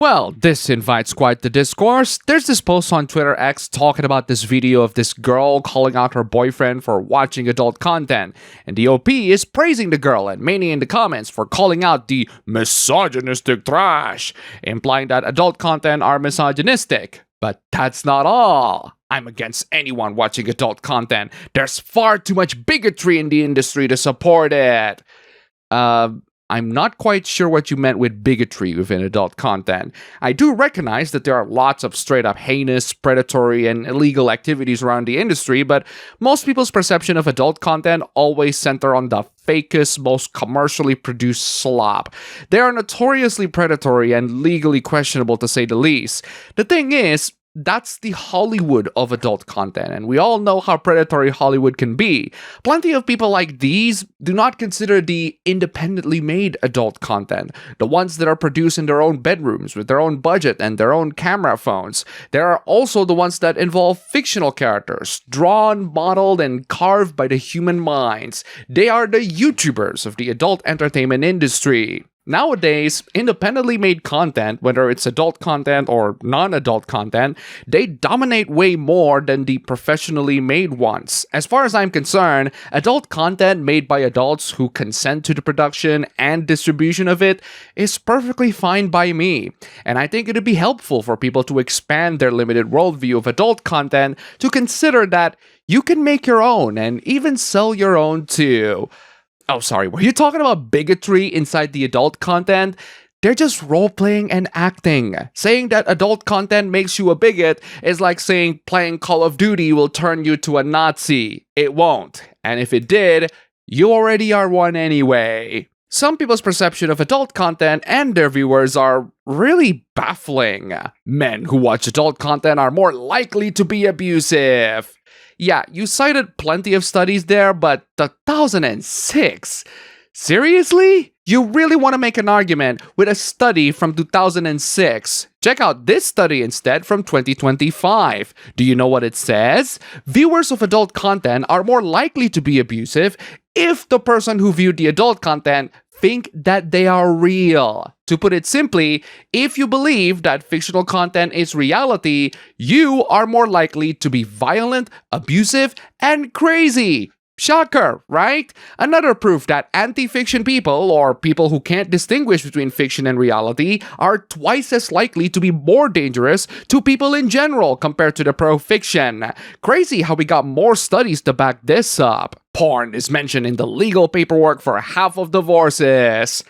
Well, this invites quite the discourse. There's this post on Twitter X talking about this video of this girl calling out her boyfriend for watching adult content, and the OP is praising the girl and many in the comments for calling out the misogynistic trash, implying that adult content are misogynistic. But that's not all. I'm against anyone watching adult content. There's far too much bigotry in the industry to support it. I'm not quite sure what you meant with bigotry within adult content. I do recognize that there are lots of straight up heinous, predatory, and illegal activities around the industry, but most people's perception of adult content always center on the fakest, most commercially produced slop. They are notoriously predatory and legally questionable to say the least. The thing is, that's the Hollywood of adult content, and we all know how predatory Hollywood can be. Plenty of people like these do not consider the independently made adult content, the ones that are produced in their own bedrooms with their own budget and their own camera phones. There are also the ones that involve fictional characters, drawn, modeled, and carved by the human minds. They are the YouTubers of the adult entertainment industry. Nowadays, independently made content, whether it's adult content or non-adult content, they dominate way more than the professionally made ones. As far as I'm concerned, adult content made by adults who consent to the production and distribution of it is perfectly fine by me. And I think it'd be helpful for people to expand their limited worldview of adult content to consider that you can make your own and even sell your own too. Oh, sorry, were you talking about bigotry inside the adult content? They're just role-playing and acting. Saying that adult content makes you a bigot is like saying playing Call of Duty will turn you to a Nazi. It won't. And if it did, you already are one anyway. Some people's perception of adult content and their viewers are really baffling. Men who watch adult content are more likely to be abusive. Yeah, you cited plenty of studies there, but 2006? Seriously? You really want to make an argument with a study from 2006? Check out this study instead from 2025. Do you know what it says? Viewers of adult content are more likely to be abusive if the person who viewed the adult content think that they are real. To put it simply, if you believe that fictional content is reality, you are more likely to be violent, abusive, and crazy. Shocker, right? Another proof that anti-fiction people, or people who can't distinguish between fiction and reality, are twice as likely to be more dangerous to people in general compared to the pro-fiction. Crazy how we got more studies to back this up. Porn is mentioned in the legal paperwork for half of divorces.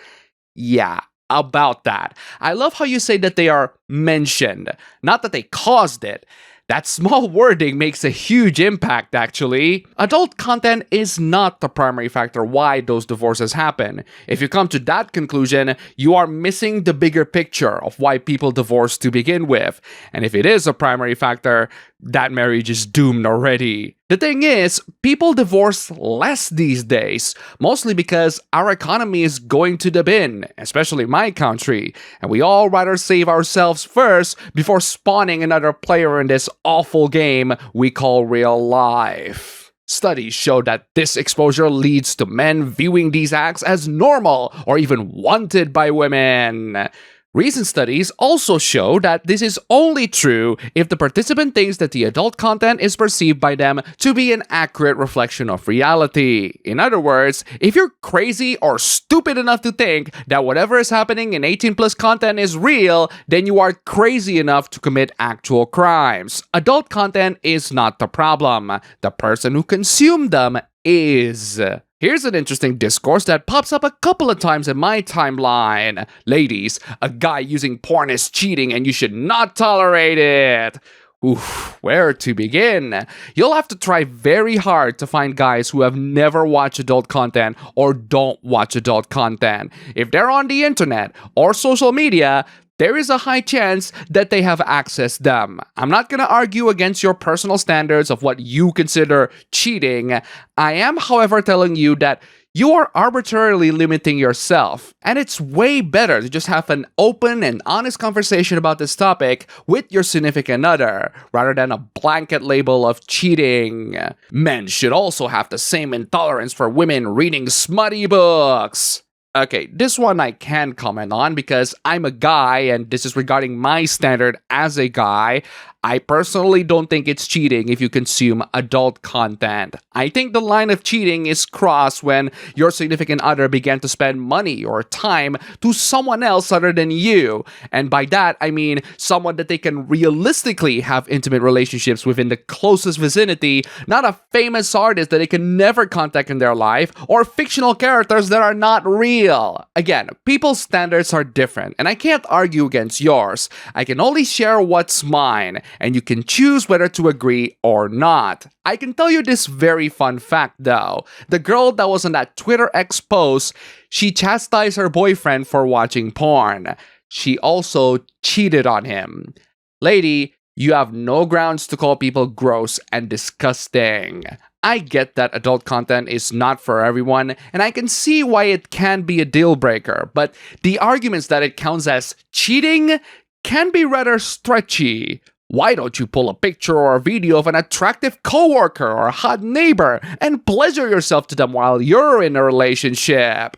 Yeah, about that. I love how you say that they are mentioned, not that they caused it. That small wording makes a huge impact, actually. Adult content is not the primary factor why those divorces happen. If you come to that conclusion, you are missing the bigger picture of why people divorce to begin with. And if it is a primary factor, that marriage is doomed already. The thing is, people divorce less these days, mostly because our economy is going to the bin, especially my country, and we all rather save ourselves first before spawning another player in this awful game we call real life. Studies show that this exposure leads to men viewing these acts as normal or even wanted by women. Recent studies also show that this is only true if the participant thinks that the adult content is perceived by them to be an accurate reflection of reality. In other words, if you're crazy or stupid enough to think that whatever is happening in 18+ content is real, then you are crazy enough to commit actual crimes. Adult content is not the problem. The person who consumed them is. Here's an interesting discourse that pops up a couple of times in my timeline. Ladies, a guy using porn is cheating and you should not tolerate it. Oof, where to begin? You'll have to try very hard to find guys who have never watched adult content or don't watch adult content. If they're on the internet or social media, there is a high chance that they have accessed them. I'm not going to argue against your personal standards of what you consider cheating. I am, however, telling you that you are arbitrarily limiting yourself, and it's way better to just have an open and honest conversation about this topic with your significant other, rather than a blanket label of cheating. Men should also have the same intolerance for women reading smutty books. Okay, this one I can comment on because I'm a guy and this is regarding my standard as a guy. I personally don't think it's cheating if you consume adult content. I think the line of cheating is crossed when your significant other began to spend money or time to someone else other than you. And by that, I mean someone that they can realistically have intimate relationships within the closest vicinity, not a famous artist that they can never contact in their life, or fictional characters that are not real. Again, people's standards are different, and I can't argue against yours. I can only share what's mine, and you can choose whether to agree or not. I can tell you this very fun fact though. The girl that was on that Twitter X post, she chastised her boyfriend for watching porn. She also cheated on him. Lady, you have no grounds to call people gross and disgusting. I get that adult content is not for everyone, and I can see why it can be a deal breaker, but the arguments that it counts as cheating can be rather stretchy. Why don't you pull a picture or a video of an attractive coworker or a hot neighbor and pleasure yourself to them while you're in a relationship?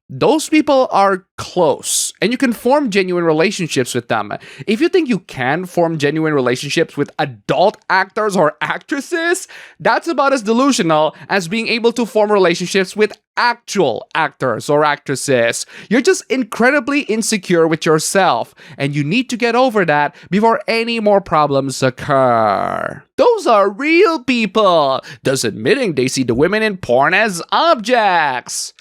Those people are close, and you can form genuine relationships with them. If you think you can form genuine relationships with adult actors or actresses, that's about as delusional as being able to form relationships with actual actors or actresses. You're just incredibly insecure with yourself, and you need to get over that before any more problems occur. Those are real people, thus admitting they see the women in porn as objects.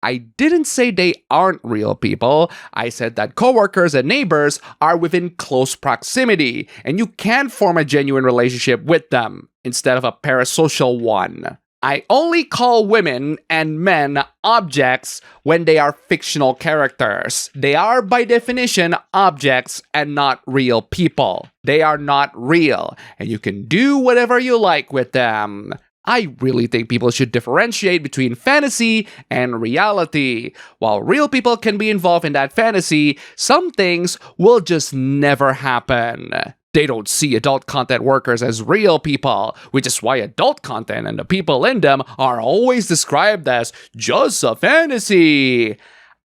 I didn't say they aren't real people. I said that coworkers and neighbors are within close proximity, and you can form a genuine relationship with them instead of a parasocial one. I only call women and men objects when they are fictional characters. They are, by definition, objects and not real people. They are not real, and you can do whatever you like with them. I really think people should differentiate between fantasy and reality. While real people can be involved in that fantasy, some things will just never happen. They don't see adult content workers as real people, which is why adult content and the people in them are always described as just a fantasy.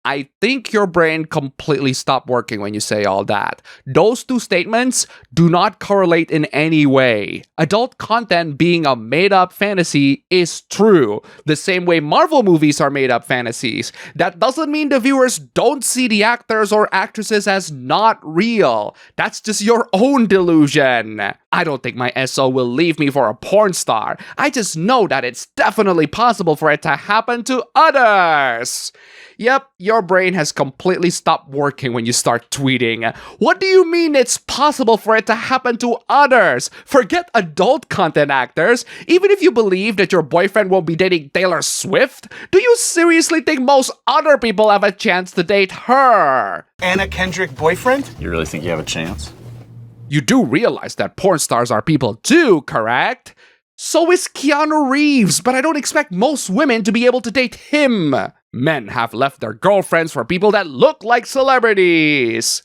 I think your brain completely stopped working when you say all that. Those two statements do not correlate in any way. Adult content being a made-up fantasy is true, the same way Marvel movies are made-up fantasies. That doesn't mean the viewers don't see the actors or actresses as not real. That's just your own delusion. I don't think my SO will leave me for a porn star. I just know that it's definitely possible for it to happen to others. Yep, your brain has completely stopped working when you start tweeting. What do you mean it's possible for it to happen to others? Forget adult content actors. Even if you believe that your boyfriend won't be dating Taylor Swift, do you seriously think most other people have a chance to date her? Anna Kendrick boyfriend? You really think you have a chance? You do realize that porn stars are people too, correct? So is Keanu Reeves, but I don't expect most women to be able to date him. Men have left their girlfriends for people that look like celebrities.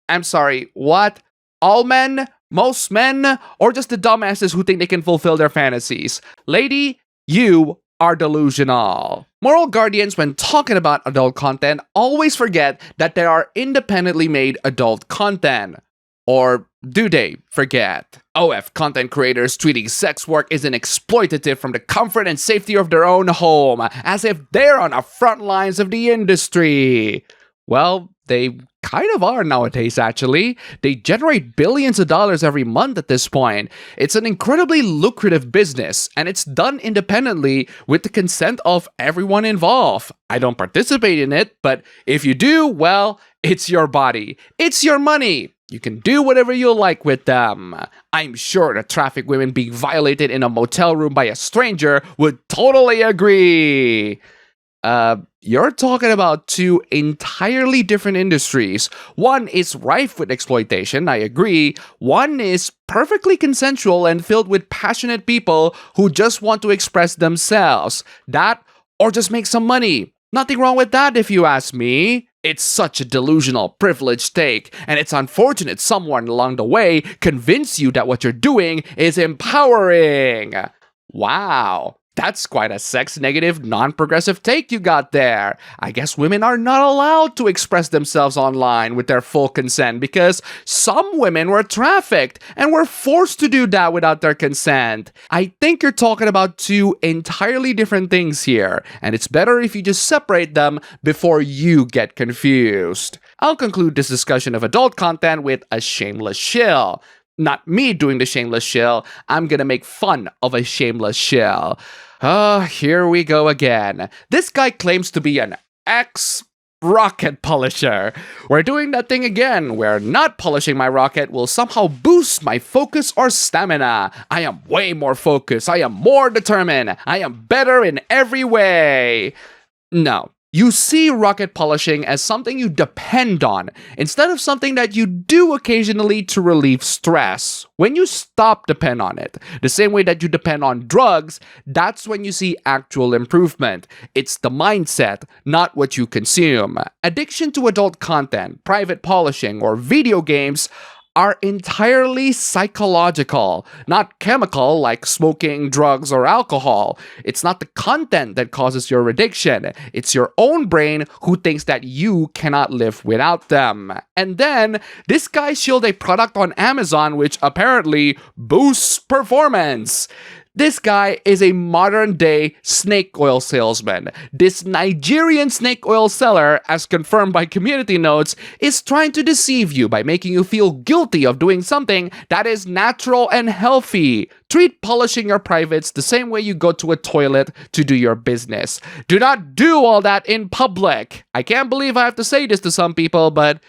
I'm sorry, what? All men? Most men? Or just the dumbasses who think they can fulfill their fantasies? Lady, you are delusional. Moral guardians, when talking about adult content, always forget that there are independently made adult content. Or do they forget? OF content creators tweeting sex work isn't exploitative from the comfort and safety of their own home, as if they're on the front lines of the industry. Well, they kind of are nowadays, actually. They generate billions of dollars every month at this point. It's an incredibly lucrative business, and it's done independently with the consent of everyone involved. I don't participate in it, but if you do, well, it's your body. It's your money. You can do whatever you like with them. I'm sure the traffic women being violated in a motel room by a stranger would totally agree. You're talking about two entirely different industries. One is rife with exploitation, I agree. One is perfectly consensual and filled with passionate people who just want to express themselves. That, or just make some money. Nothing wrong with that if you ask me. It's such a delusional, privileged take, and it's unfortunate someone along the way convinced you that what you're doing is empowering. Wow. That's quite a sex-negative, non-progressive take you got there. I guess women are not allowed to express themselves online with their full consent because some women were trafficked and were forced to do that without their consent. I think you're talking about two entirely different things here, and it's better if you just separate them before you get confused. I'll conclude this discussion of adult content with a shameless shill. Not me doing the shameless shill, I'm gonna make fun of a shameless shill. Here we go again. This guy claims to be an ex-rocket polisher. We're doing that thing again, where not polishing my rocket will somehow boost my focus or stamina. I am way more focused, I am more determined, I am better in every way. No. You see rocket polishing as something you depend on, instead of something that you do occasionally to relieve stress. When you stop depend on it, the same way that you depend on drugs, that's when you see actual improvement. It's the mindset, not what you consume. Addiction to adult content, private polishing, or video games are entirely psychological, not chemical like smoking, drugs, or alcohol. It's not the content that causes your addiction. It's your own brain who thinks that you cannot live without them. And then, this guy shilled a product on Amazon which apparently boosts performance. This guy is a modern-day snake oil salesman. This Nigerian snake oil seller, as confirmed by community notes, is trying to deceive you by making you feel guilty of doing something that is natural and healthy. Treat polishing your privates the same way you go to a toilet to do your business. Do not do all that in public. I can't believe I have to say this to some people, but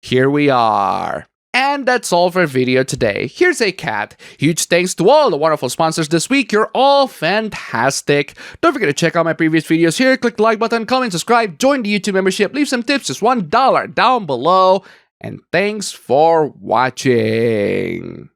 here we are. And that's all for video today. Here's a cat. Huge thanks to all the wonderful sponsors this week. You're all fantastic. Don't forget to check out my previous videos here. Click the like button, comment, subscribe, join the YouTube membership, leave some tips, just $1 down below. And thanks for watching.